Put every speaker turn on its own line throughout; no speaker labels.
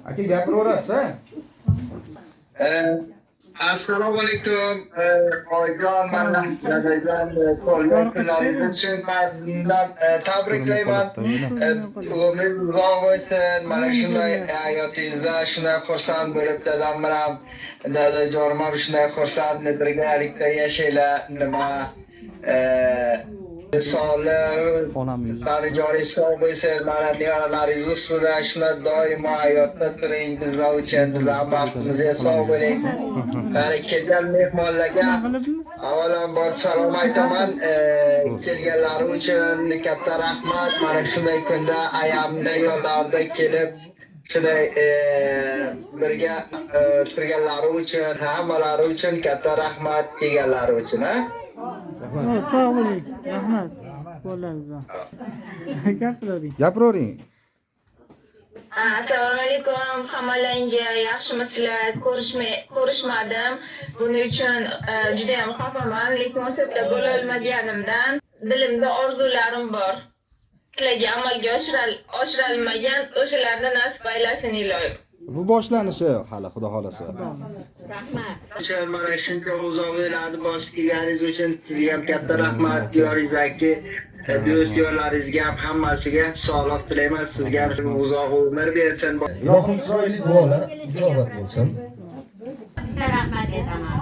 Aka gapiraverasiz.
Assalomu alaykum. Oyijon, mana Nagajon qolgan kunlaringiz uchun men tabriklayman. Umringiz uzoq bo'lsin. Mana shunday hayotingizda shunday xursand bo'lib dadam bilan dadajonim ham shunday xursand birgalikda yashanglar. Nima sog'lik, qarijoningiz sog' bo'lsin, mana nevaralaringiz ustida shuna doimo hayotda turing, bizlar uchun, bizlar baxtimizga sog' bo'ling. Mana kelgan mehmonlarga avvalambor salom aytaman, kelganlari uchun katta rahmat. Mana shunday kunda ayamda yordamida kelib shunday birga turganlari uchun, hammalari uchun katta rahmat, kelganlari uchun, ha?
Sog' bo'ling. Rahmat. Bo'laringizlar.
Gapiravering.
Assalomu alaykum. Hammalaringga yaxshimisizlar? Ko'rishmadim. Buning uchun juda ham xafaman, lekin o'shatda bo'la olmaganimdan dilimda orzularim bor. Sizlarga amalga oshirolmagan o'shalarni nasib aylasin iloyim.
Bu boshlanishi hali xudo xolasa.
Rahmat.
Mana shuncha uzoq yillarni bosib kelganingiz uchun sizga ham katta rahmat. Diyoringizdagi do'st yo'llaringizga ham hammasiga sog'lik tilayman. Sizga ham uzoq umr bersin.
Ilohim chiroyli duolar ijobat bo'lsin.
Rahmat aytaman.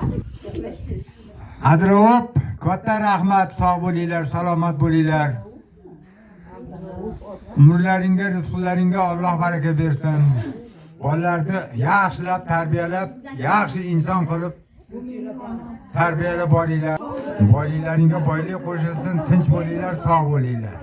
Adrovop, katta rahmat, sog' bo'linglar, salomat bo'linglar. Umrlaringga, rizqlaringga Alloh baraka bersin. Bolalarni yaxshilab tarbiyalab, yaxshi inson qilib tarbiyalab boringlar. Boyliklaringga boylik qo'shilsin, tinch bo'linglar, sog' bo'linglar.